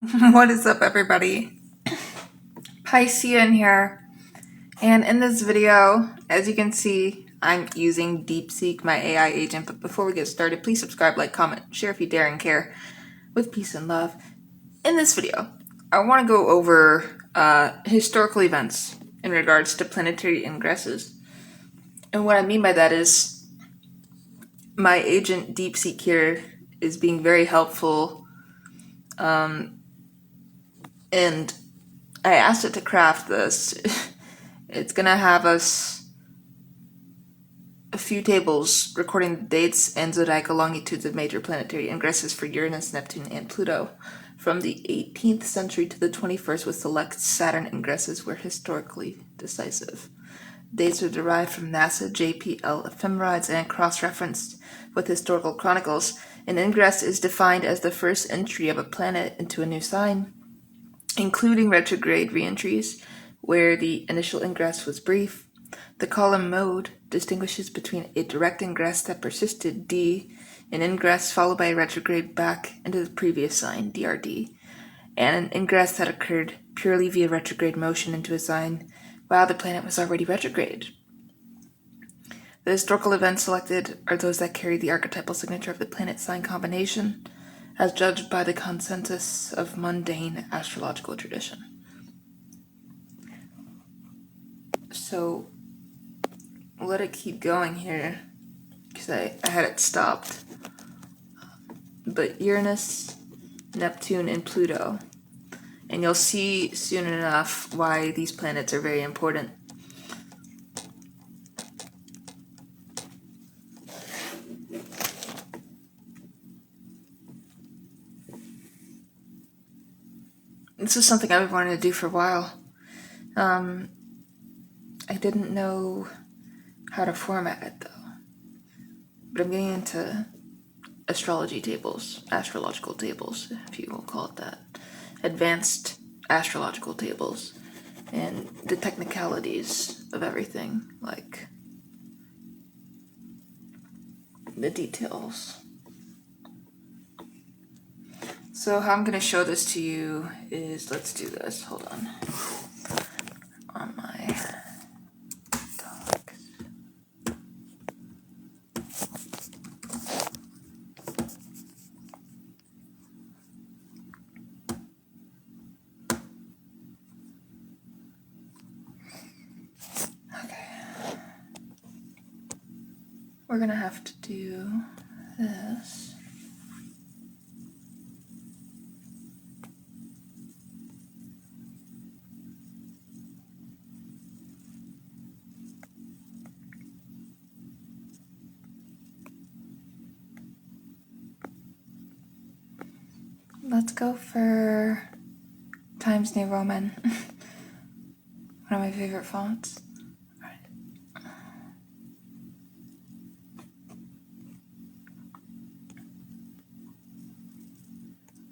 What is up, everybody? Piscean here, and in this video, as you can see, I'm using DeepSeek, my AI agent. But before we get started, please subscribe, like, comment, share if you dare and care, with peace and love. In this video, I want to go over historical events in regards to planetary ingresses. And what I mean by that is my agent DeepSeek here is being very helpful, and I asked it to craft this. It's gonna have us a few tables recording the dates and zodiacal longitudes of major planetary ingresses for Uranus, Neptune, and Pluto from the 18th century to the 21st, with select Saturn ingresses were historically decisive. Dates are derived from NASA JPL ephemerides and cross-referenced with historical chronicles. An ingress is defined as the first entry of a planet into a new sign, including retrograde re-entries, where the initial ingress was brief. The column mode distinguishes between a direct ingress that persisted, D, an ingress followed by a retrograde back into the previous sign, DRD, and an ingress that occurred purely via retrograde motion into a sign while the planet was already retrograde. The historical events selected are those that carry the archetypal signature of the planet-sign combination, as judged by the consensus of mundane astrological tradition. So, let it keep going here, because I had it stopped. But Uranus, Neptune, and Pluto. And you'll see soon enough why these planets are very important. This is something I've been wanting to do for a while. I didn't know how to format it, though. But I'm getting into astrological tables, if you will call it that. Advanced astrological tables. And the technicalities of everything, like the details. So how I'm going to show this to you is, let's do this, hold on my docs. Okay. We're going to have to do this. Let's go for Times New Roman. One of my favorite fonts.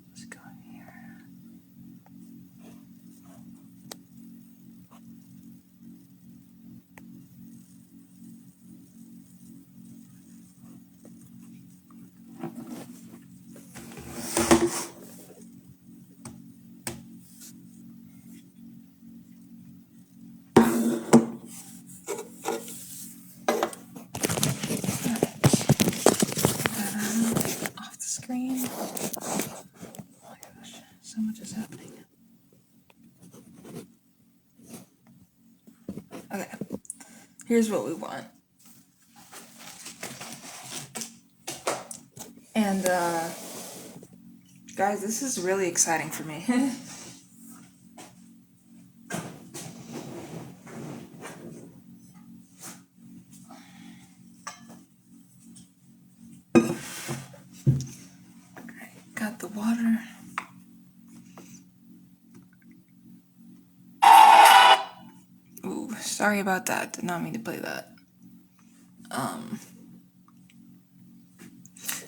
Let's go here. Off the screen. Oh my gosh, so much is happening. Okay, here's what we want. And guys, this is really exciting for me. Got the water. Ooh, sorry about that. Did not mean to play that.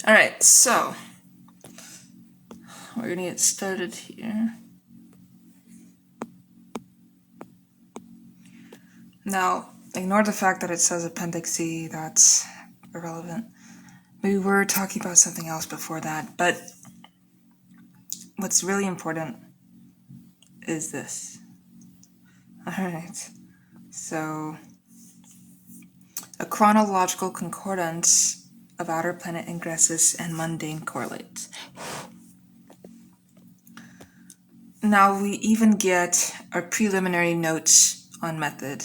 Alright, so we're gonna get started here. Now, ignore the fact that it says Appendix C, that's irrelevant. We were talking about something else before that, but what's really important is this. All right. So, a chronological concordance of outer planet ingresses and mundane correlates. Now we even get our preliminary notes on method.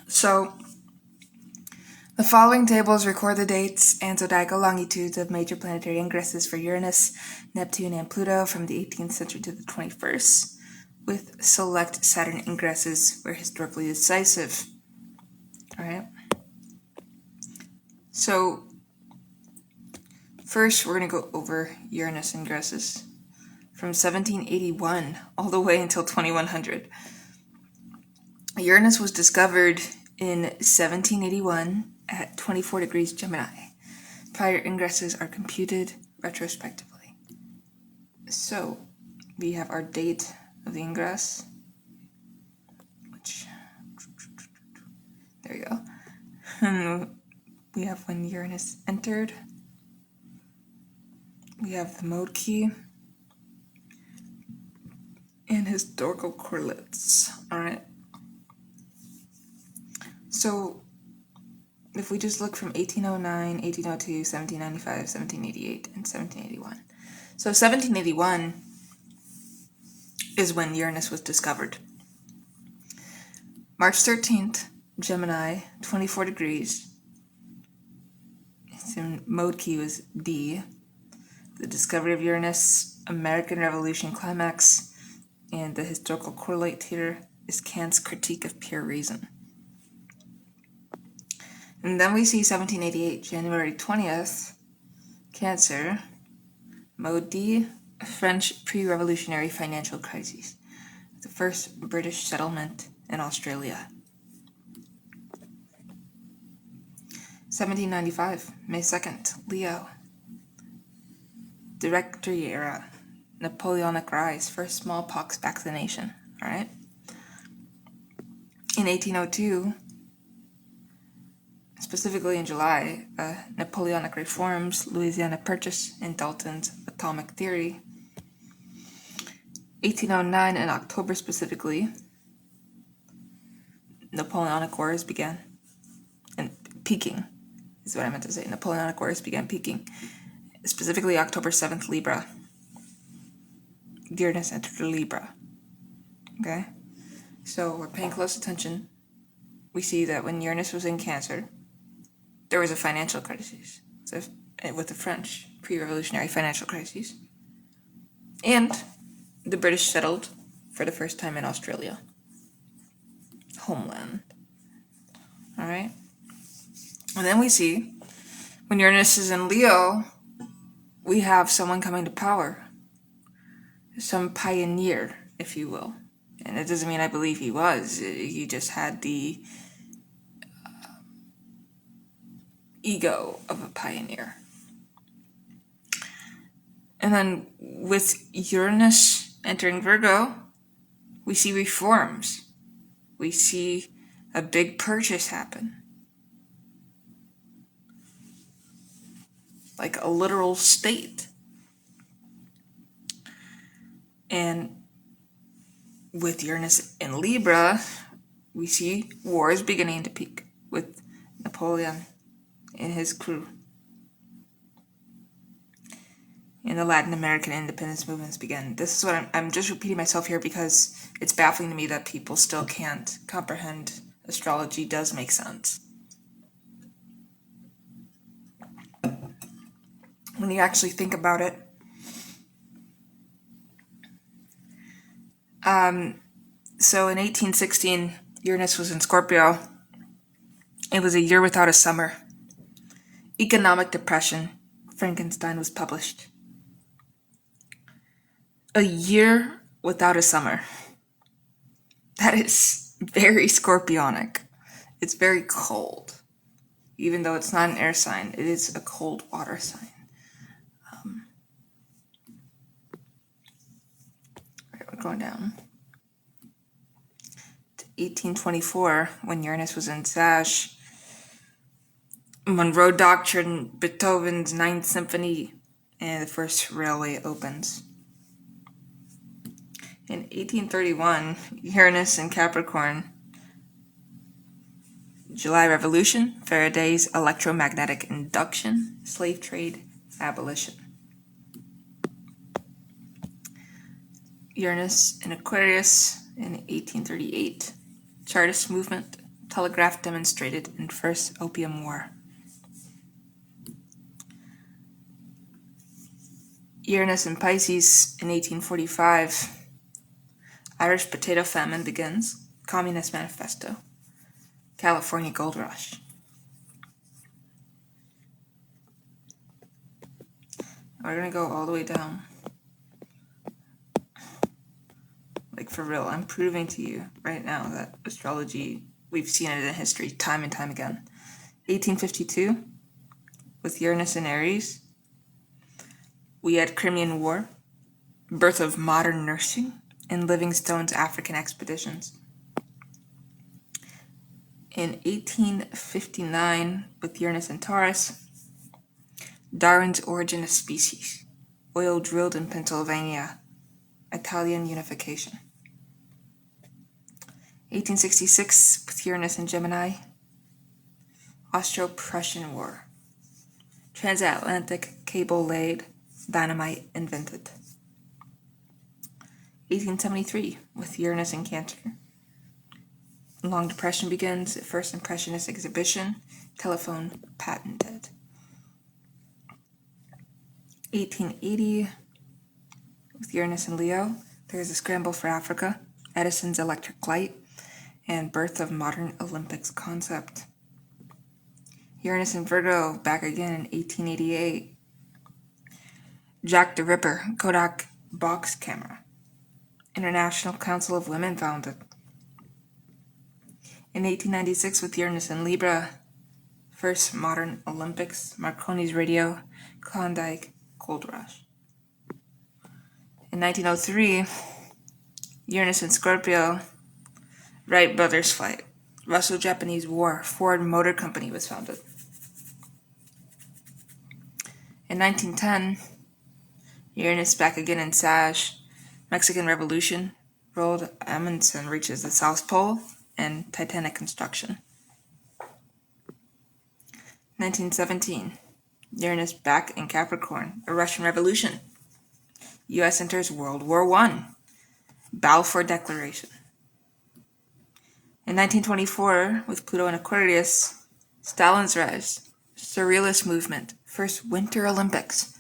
So, the following tables record the dates and zodiacal longitudes of major planetary ingresses for Uranus, Neptune, and Pluto from the 18th century to the 21st, with select Saturn ingresses where historically decisive. All right. So, first we're going to go over Uranus ingresses from 1781 all the way until 2100. Uranus was discovered in 1781 at 24 degrees Gemini. Prior ingresses are computed retrospectively. So we have our date of the ingress, which, there you go. And we have when Uranus entered. We have the mode key and historical correlates. All right. So if we just look from 1809, 1802, 1795, 1788, and 1781. So 1781 is when Uranus was discovered. March 13th, Gemini, 24 degrees. So mode key was D. The discovery of Uranus, American Revolution climax, and the historical correlate here is Kant's critique of pure reason. And then we see 1788, January 20th, Cancer, mode D, French pre-revolutionary financial crisis, the first British settlement in Australia. 1795, May 2nd, Leo, Directory era, Napoleonic rise, first smallpox vaccination, all right? In 1802, specifically in July, Napoleonic reforms, Louisiana Purchase, and Dalton's atomic theory. 1809, in October specifically, Napoleonic Wars began, and peaking is what I meant to say. Napoleonic Wars began peaking, specifically October 7th, Libra. Uranus entered Libra. Okay? So we're paying close attention. We see that when Uranus was in Cancer, there was a financial crisis with the French pre-revolutionary financial crisis. And the British settled for the first time in Australia. Homeland. All right? And then we see when Uranus is in Leo, we have someone coming to power. Some pioneer, if you will. And it doesn't mean I believe he was. He just had the ego of a pioneer. And then with Uranus entering Virgo, we see reforms. We see a big purchase happen. Like a literal state. And with Uranus in Libra, we see wars beginning to peak with Napoleon and his crew. And the Latin American independence movements began. This is what I'm just repeating myself here because it's baffling to me that people still can't comprehend astrology does make sense. When you actually think about it. So in 1816, Uranus was in Scorpio. It was a year without a summer. Economic depression. Frankenstein was published. A year without a summer. That is very scorpionic. It's very cold. Even though it's not an air sign, it is a cold water sign. Right, we're going down to 1824 when Uranus was in Sag. Monroe Doctrine, Beethoven's Ninth Symphony, and the first railway opens. In 1831, Uranus in Capricorn, July Revolution, Faraday's electromagnetic induction, slave trade, abolition. Uranus in Aquarius in 1838, Chartist movement, telegraph demonstrated in First Opium War. Uranus in Pisces in 1845, Irish potato famine begins, Communist Manifesto, California Gold Rush. We're gonna go all the way down. Like, for real, I'm proving to you right now that astrology, we've seen it in history time and time again. 1852, with Uranus in Aries, we had Crimean War, birth of modern nursing, and Livingstone's African expeditions. In 1859, with Uranus in Taurus, Darwin's Origin of Species, oil drilled in Pennsylvania, Italian unification. 1866, with Uranus in Gemini, Austro-Prussian War, transatlantic cable laid, dynamite invented. 1873, with Uranus in Cancer, Long Depression begins, first impressionist exhibition, telephone patented. 1880, with Uranus in Leo, there is a scramble for Africa, Edison's electric light, and birth of modern Olympics concept. Uranus in Virgo, back again in 1888. Jack the Ripper, Kodak box camera. International Council of Women founded. In 1896, with Uranus in Libra, first modern Olympics, Marconi's radio, Klondike, Gold Rush. In 1903, Uranus in Scorpio, Wright Brothers flight, Russo-Japanese War, Ford Motor Company was founded. In 1910, Uranus back again in Sag, Mexican Revolution, Roald Amundsen reaches the South Pole, and Titanic construction. 1917, Uranus back in Capricorn, a Russian Revolution. U.S. enters World War I, Balfour Declaration. In 1924, with Pluto in Aquarius, Stalin's rise, Surrealist movement, first Winter Olympics.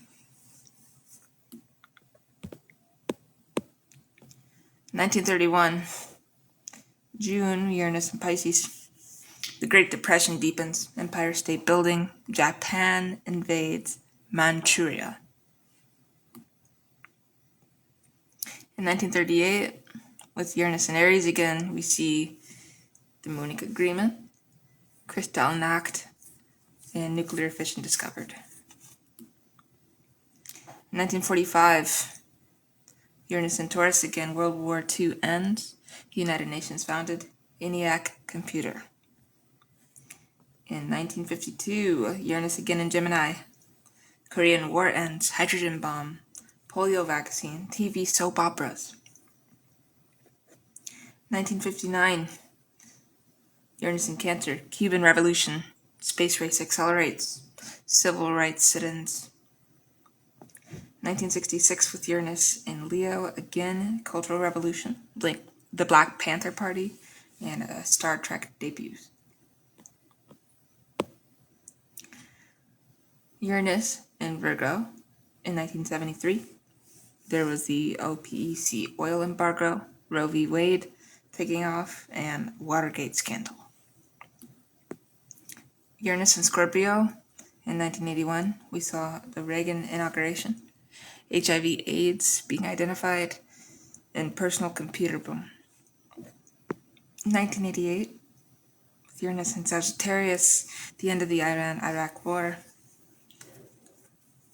1931, June, Uranus in Pisces. The Great Depression deepens, Empire State Building, Japan invades Manchuria. In 1938, with Uranus in Aries again, we see the Munich Agreement, Kristallnacht, and nuclear fission discovered. In 1945, Uranus in Taurus again, World War II ends, United Nations founded, ENIAC computer. In 1952, Uranus again in Gemini, Korean War ends, hydrogen bomb, polio vaccine, TV soap operas. 1959, Uranus in Cancer, Cuban Revolution, space race accelerates, civil rights sit-ins. 1966, with Uranus in Leo, again, Cultural Revolution, like the Black Panther Party, and Star Trek debuts. Uranus in Virgo, in 1973, there was the OPEC oil embargo, Roe v. Wade taking off, and Watergate scandal. Uranus in Scorpio, in 1981, we saw the Reagan inauguration, HIV/AIDS being identified, and personal computer boom. 1988, with Uranus in Sagittarius, the end of the Iran-Iraq war.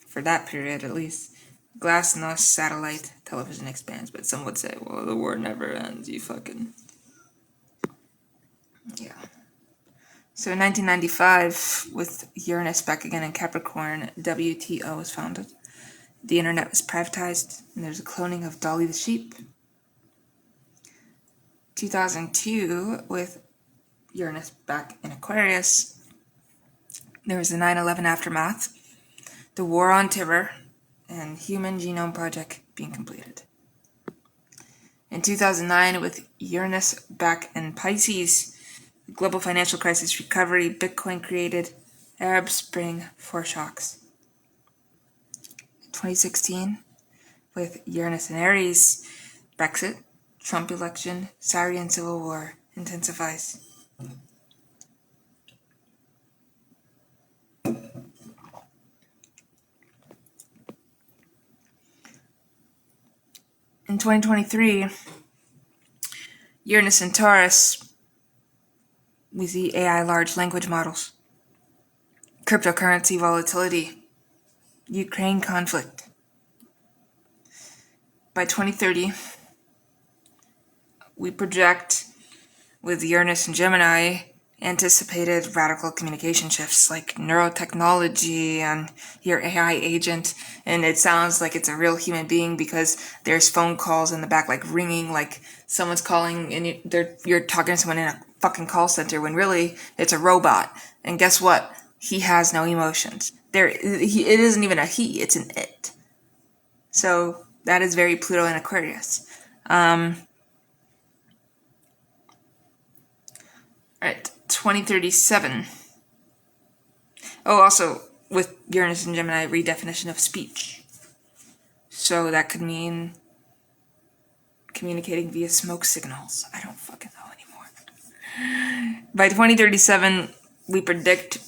For that period, at least, Glasnost satellite television expands, but some would say, well, the war never ends, you fucking... Yeah. So in 1995, with Uranus back again in Capricorn, WTO was founded. The internet was privatized, and there's a cloning of Dolly the sheep. 2002, with Uranus back in Aquarius, there was the 9/11 aftermath, the War on Terror, and Human Genome Project being completed. In 2009, with Uranus back in Pisces, global financial crisis recovery, Bitcoin created, Arab Spring foreshocks. 2016, with Uranus in Aries, Brexit, Trump election, Syrian civil war intensifies. In 2023, Uranus in Taurus, we see AI large language models, cryptocurrency volatility, Ukraine conflict. By 2030, we project, with Uranus and Gemini, anticipated radical communication shifts like neurotechnology and your AI agent, and it sounds like it's a real human being because there's phone calls in the back like ringing, like someone's calling and you're talking to someone in a fucking call center when really it's a robot. And guess what? He has no emotions. It isn't even a he, it's an it. So that is very Pluto and Aquarius. Alright, 2037. Oh, also, with Uranus and Gemini, redefinition of speech. So that could mean communicating via smoke signals. I don't fucking know anymore. By 2037, we predict,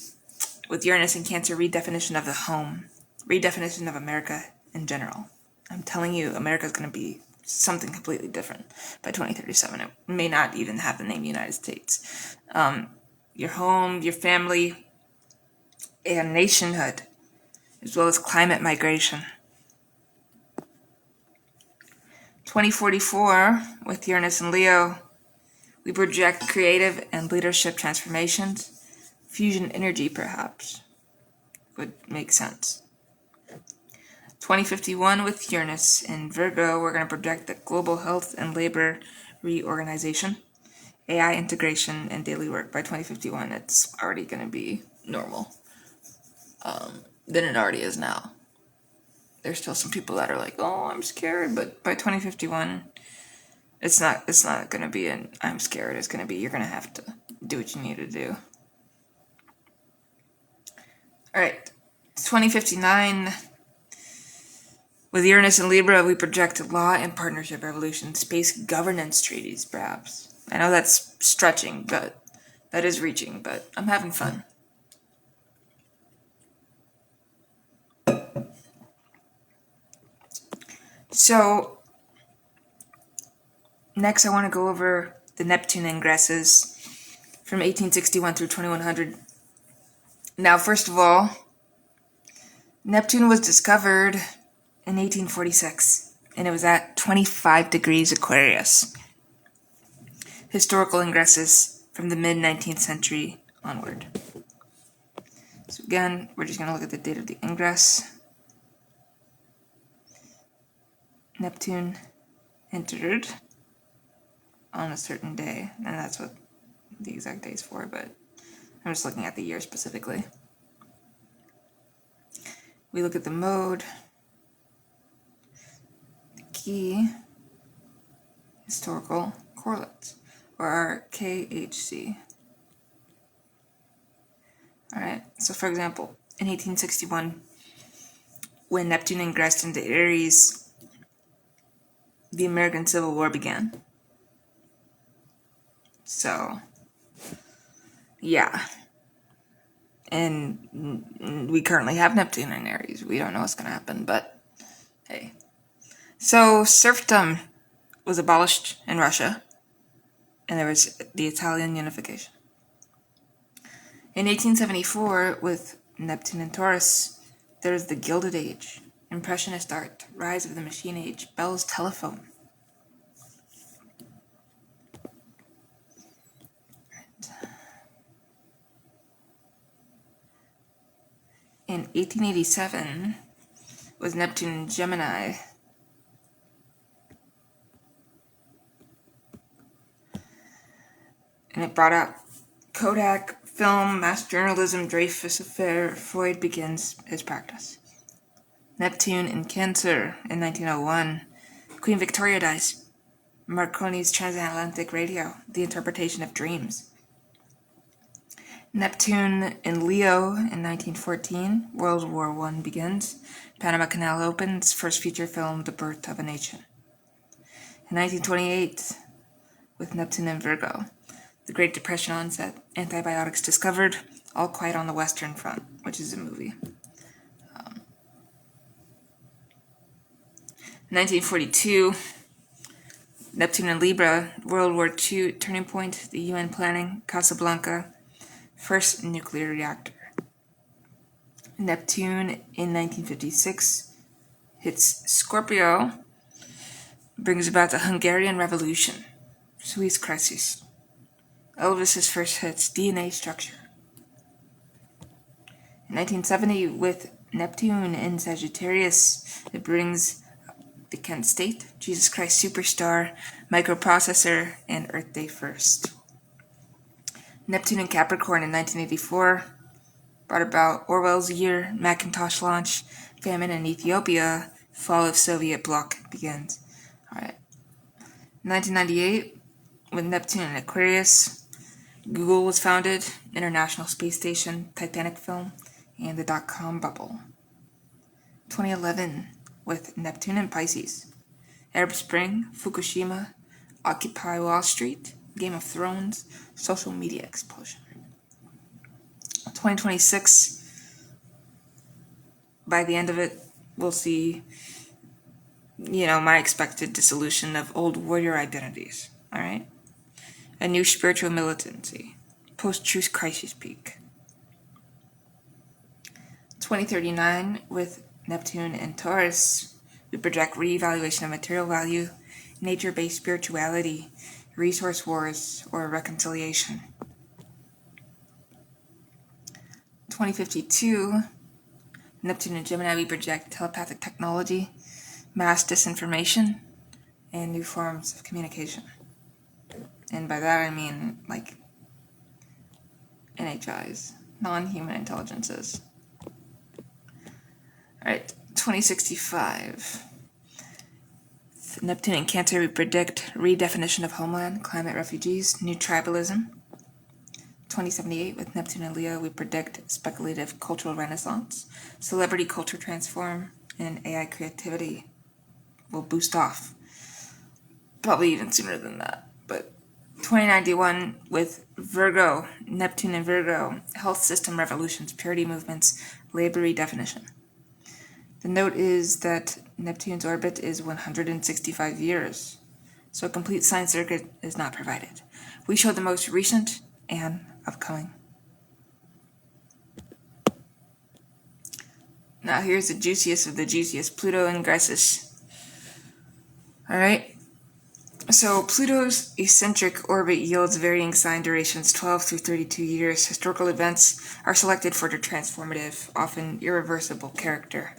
with Uranus and Cancer, redefinition of the home. Redefinition of America in general. I'm telling you, America's going to be something completely different by 2037. It may not even have the name United States. Your home, your family, and nationhood, as well as climate migration. 2044, with Uranus and Leo, we project creative and leadership transformations. Fusion energy, perhaps, would make sense. 2051, with Uranus in Virgo, we're going to project the global health and labor reorganization, AI integration, and daily work. By 2051, it's already going to be normal than it already is now. There's still some people that are like, oh, I'm scared, but by 2051, it's not going to be an I'm scared. It's going to be you're going to have to do what you need to do. All right, 2059. With Uranus and Libra, we project law and partnership revolution, space governance treaties, perhaps. I know that's stretching, but that is reaching, but I'm having fun. So, next I want to go over the Neptune ingresses from 1861 through 2100. Now, first of all, Neptune was discovered in 1846, and it was at 25 degrees Aquarius. Historical ingresses from the mid-19th century onward. So again, we're just going to look at the date of the ingress. Neptune entered on a certain day, and that's what the exact day is for, but I'm just looking at the year specifically. We look at the mode, the key, historical correlates, or our KHC. Alright, so for example, in 1861, when Neptune ingressed into Aries, the American Civil War began. So, yeah. And we currently have Neptune in Aries. We don't know what's going to happen, but hey. So, serfdom was abolished in Russia, and there was the Italian unification. In 1874, with Neptune and Taurus, there was the Gilded Age, Impressionist art, rise of the machine age, Bell's telephone. 1887 was Neptune and Gemini. And it brought out Kodak, film, mass journalism, Dreyfus Affair, Freud begins his practice. Neptune in Cancer in 1901. Queen Victoria dies. Marconi's transatlantic radio, the interpretation of dreams. Neptune in Leo in 1914. World War I begins. Panama Canal opens. First feature film, The Birth of a Nation. In 1928, with Neptune in Virgo. The Great Depression onset, antibiotics discovered, All Quiet on the Western Front, which is a movie. 1942, Neptune in Libra, World War II turning point, the UN planning, Casablanca, first nuclear reactor. Neptune in 1956 hits Scorpio, brings about the Hungarian Revolution, Suez Crisis. Elvis's first hits, DNA structure. In 1970, with Neptune in Sagittarius, it brings the Kent State, Jesus Christ Superstar, Microprocessor, and Earth Day First. Neptune in Capricorn in 1984 brought about Orwell's Year, Macintosh launch, famine in Ethiopia, fall of Soviet bloc begins. Alright. 1998, with Neptune in Aquarius, Google was founded, International Space Station, Titanic film, and the dot-com bubble. 2011, with Neptune in Pisces, Arab Spring, Fukushima, Occupy Wall Street, Game of Thrones, social media explosion. 2026, by the end of it, we'll see, my expected dissolution of old warrior identities, alright? A new spiritual militancy, post-truth crisis peak. 2039, with Neptune and Taurus, we project reevaluation of material value, nature-based spirituality, resource wars, or reconciliation. 2052, Neptune and Gemini, we project telepathic technology, mass disinformation, and new forms of communication. And by that I mean, NHIs, non-human intelligences. Alright, 2065. Neptune and Cancer, we predict redefinition of homeland, climate refugees, new tribalism. 2078, with Neptune and Leo, we predict speculative cultural renaissance, celebrity culture transform, and AI creativity will boost off. Probably even sooner than that, but 2091, with Virgo, Neptune and Virgo, health system revolutions, purity movements, labor redefinition. The note is that Neptune's orbit is 165 years, so a complete sign circuit is not provided. We show the most recent and upcoming. Now here's the juiciest of the juiciest, Pluto ingresses. Alright, so Pluto's eccentric orbit yields varying sign durations, 12 through 32 years. Historical events are selected for their transformative, often irreversible character.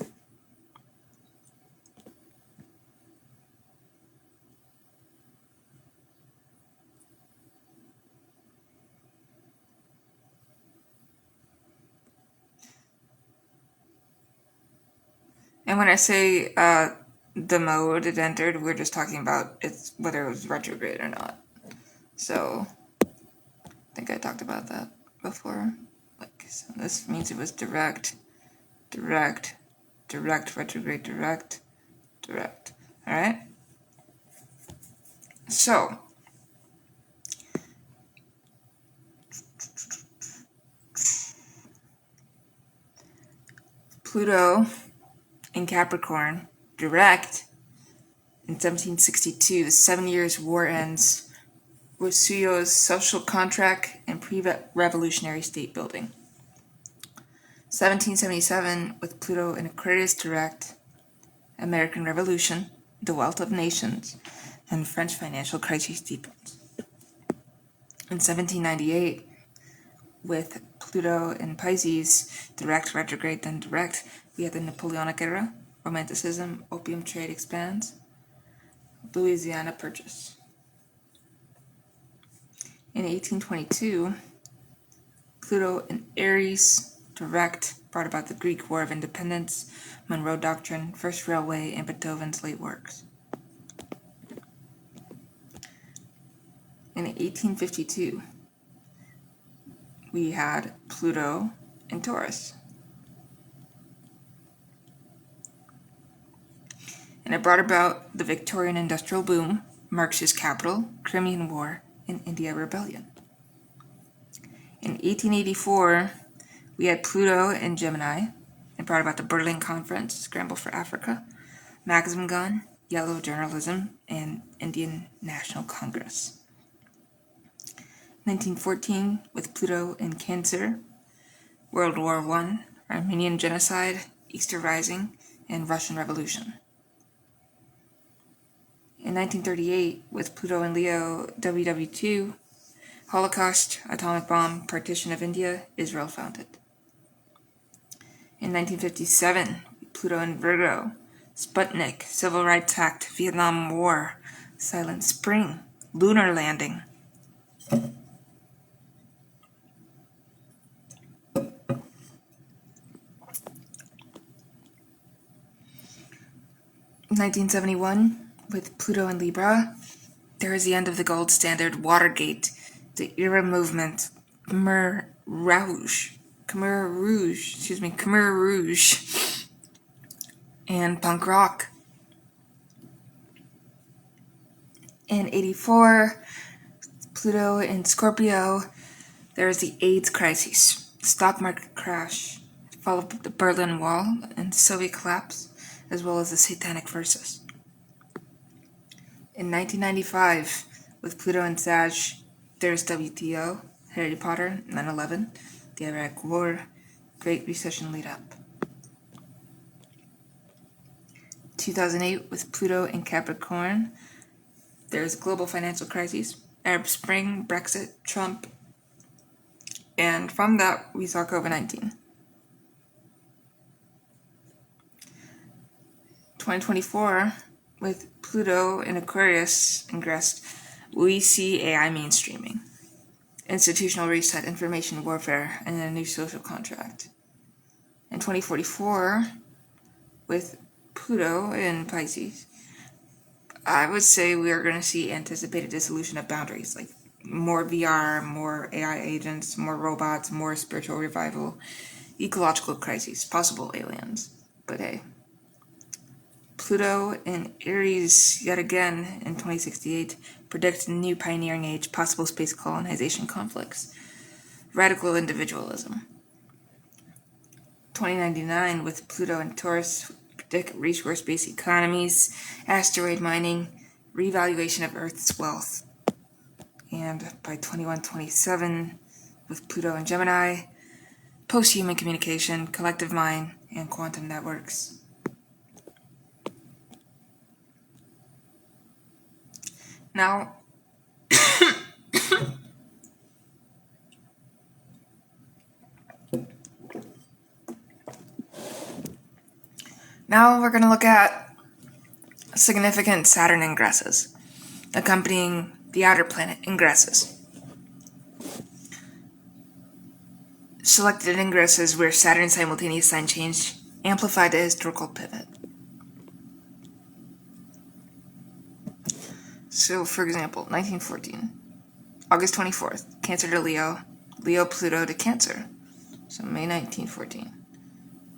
And when I say the mode it entered, we're just talking about whether it was retrograde or not. So I think I talked about that before. So this means it was direct, retrograde, direct. Alright? So Pluto in Capricorn, direct, in 1762, the 7 Years' War ends with Suyo's social contract and pre-revolutionary state building. 1777, with Pluto in Aquarius direct, American Revolution, the wealth of nations, and French financial crisis deepens. In 1798, with Pluto in Pisces, direct, retrograde, then direct. We had the Napoleonic era, Romanticism, opium trade expands, Louisiana Purchase. In 1822, Pluto in Aries, direct, brought about the Greek War of Independence, Monroe Doctrine, First Railway, and Beethoven's late works. In 1852, we had Pluto in Taurus. And it brought about the Victorian industrial boom, Marxist capital, Crimean War, and India Rebellion. In 1884, we had Pluto in Gemini. It brought about the Berlin Conference, Scramble for Africa, Maxim Gun, Yellow Journalism, and Indian National Congress. 1914, with Pluto in Cancer, World War I, Armenian Genocide, Easter Rising, and Russian Revolution. In 1938, with Pluto in Leo, WW2, Holocaust, atomic bomb, partition of India, Israel founded. In 1957, Pluto in Virgo, Sputnik, Civil Rights Act, Vietnam War, Silent Spring, lunar landing. In 1971, with Pluto in Libra, there is the end of the gold standard, Watergate, the era movement, Khmer Rouge, and punk rock. In 84, Pluto in Scorpio, there is the AIDS crisis, stock market crash, followed by the Berlin Wall and Soviet collapse, as well as the Satanic Versus. In 1995, with Pluto in Sag, there's WTO, Harry Potter, 9/11, the Iraq War, Great Recession lead up. 2008, with Pluto in Capricorn, there's global financial crises, Arab Spring, Brexit, Trump, and from that we saw COVID-19. 2024, with Pluto in Aquarius, Ingress, we see AI mainstreaming, institutional reset, information warfare, and a new social contract. In 2044, with Pluto in Pisces, I would say we are going to see anticipated dissolution of boundaries, like more VR, more AI agents, more robots, more spiritual revival, ecological crises, possible aliens. But hey, Pluto in Aries yet again in 2068 predicts a new pioneering age, possible space colonization conflicts, radical individualism. 2099, with Pluto in Taurus, predict resource-based economies, asteroid mining, revaluation of Earth's wealth. And by 2127, with Pluto in Gemini, post-human communication, collective mind, and quantum networks. Now, we're going to look at significant Saturn ingresses, accompanying the outer planet ingresses. Selected ingresses where Saturn's simultaneous sign change amplified the historical pivot. So, for example, 1914, August 24th, Cancer to Leo, Leo Pluto to Cancer. So, May 1914,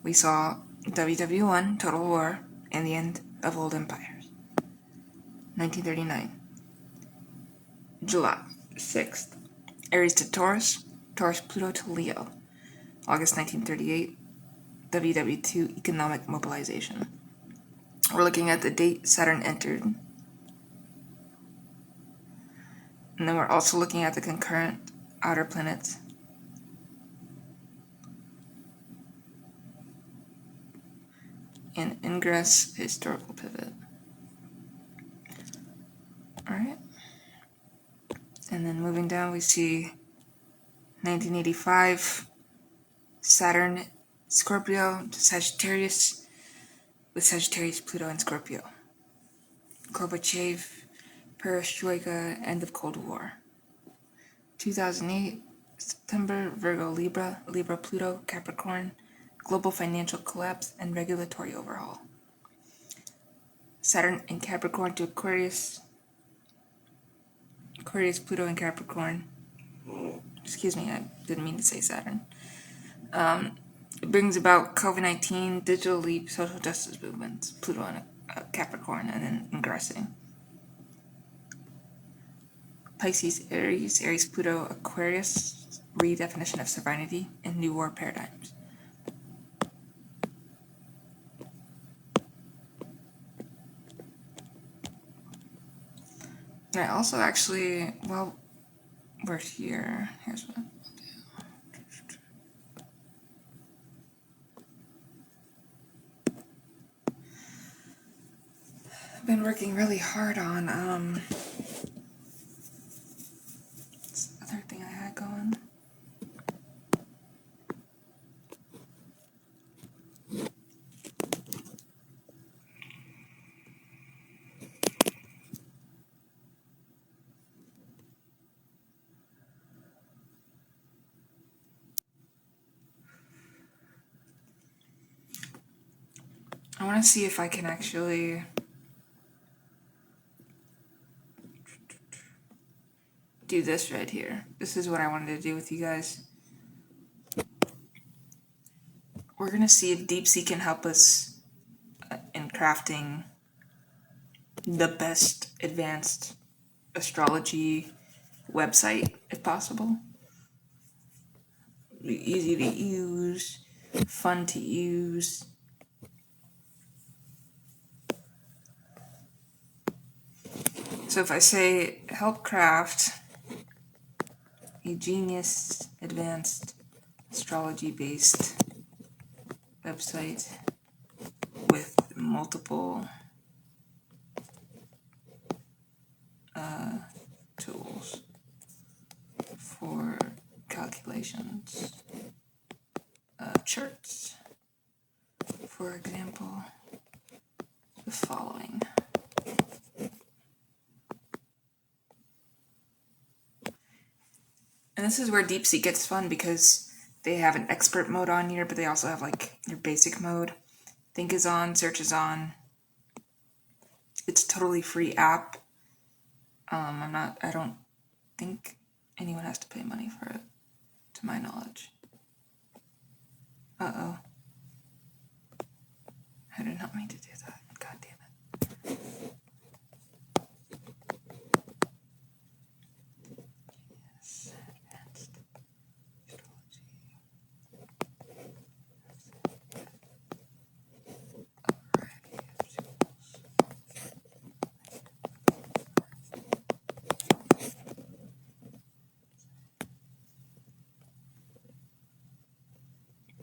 we saw WW1, Total War, and the end of old empires. 1939, July 6th, Aries to Taurus, Taurus Pluto to Leo. August 1938, WW2, Economic Mobilization. We're looking at the date Saturn entered. And then we're also looking at the concurrent outer planets. And Ingress, historical pivot. Alright. And then moving down, we see 1985, Saturn, Scorpio to Sagittarius, with Sagittarius, Pluto, and Scorpio. Gorbachev, Perestroika, end of Cold War. 2008, September, Virgo, Libra, Libra, Pluto, Capricorn, global financial collapse and regulatory overhaul. Saturn and Capricorn to Aquarius, Aquarius, Pluto, and Capricorn. Excuse me, I didn't mean to say Saturn. It brings about COVID-19, digital leap, social justice movements, Pluto and Capricorn, and then ingressing. Pisces, Aries, Aries, Pluto, Aquarius, redefinition of sovereignty and new war paradigms. And I also actually, well, we're here. Here's what I'll do. I've been working really hard on this other thing I had going. I want to see if I can actually do this right here. This is what I wanted to do with you guys. We're going to see if DeepSeek can help us in crafting the best advanced astrology website, if possible. Easy to use, fun to use. So if I say help craft a genius advanced astrology based website with multiple tools for calculations of charts, for example, the following. And this is where DeepSeek gets fun because they have an expert mode on here, but they also have like your basic mode. Think is on, search is on. It's a totally free app. I don't think anyone has to pay money for it, to my knowledge. Uh-oh. I did not mean to do that. God damn it. Yes, advanced astrology.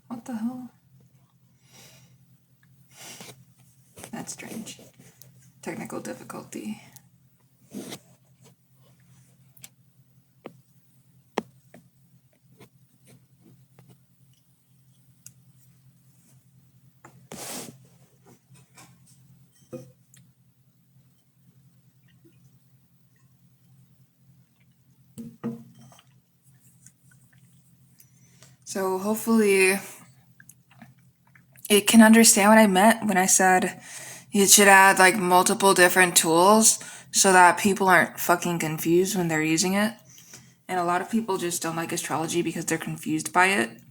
What the hell? That's strange. Technical difficulty. So hopefully it can understand what I meant when I said you should add like multiple different tools so that people aren't fucking confused when they're using it. And a lot of people just don't like astrology because they're confused by it,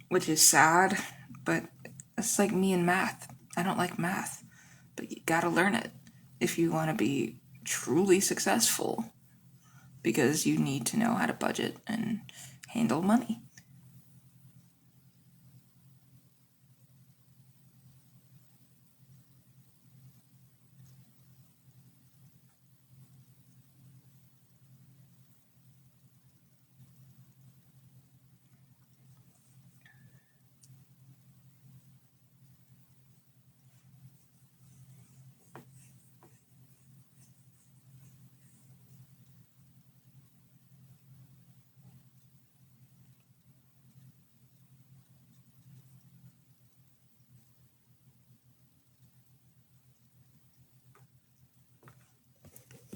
which is sad, but it's like me and math. I don't like math, but you gotta learn it if you want to be truly successful, because you need to know how to budget and handle money.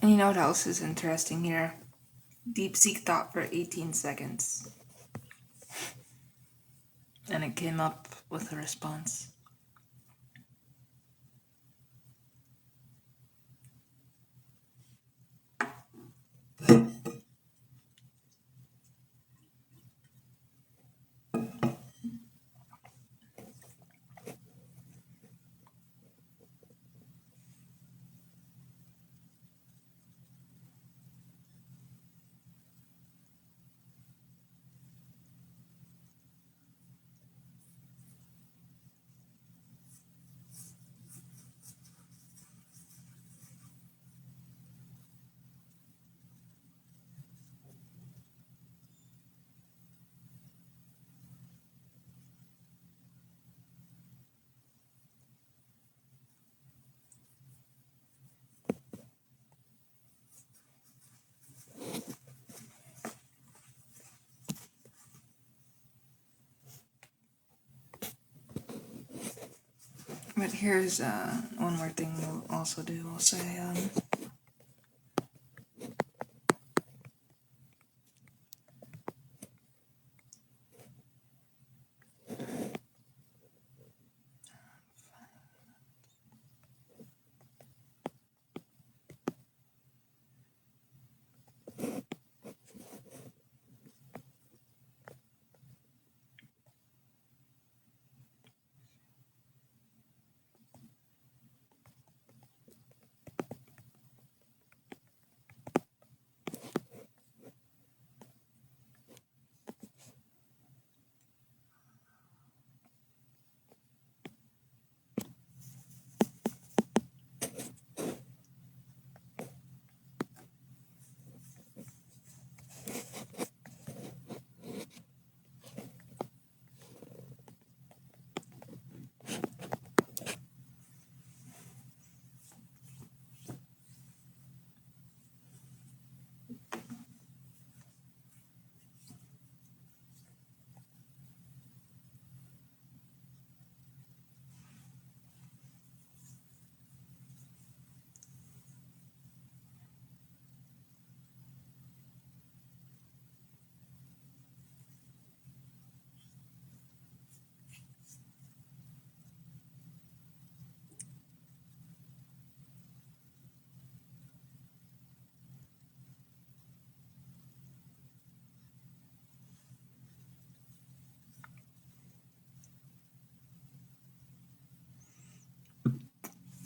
And you know what else is interesting here? DeepSeek thought for 18 seconds. And it came up with a response. But here's one more thing we'll also do. We'll say,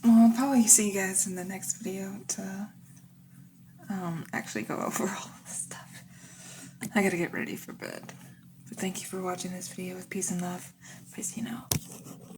well, I'll probably see you guys in the next video to actually go over all this stuff. I gotta get ready for bed. But thank you for watching this video with peace and love. Peace, you know.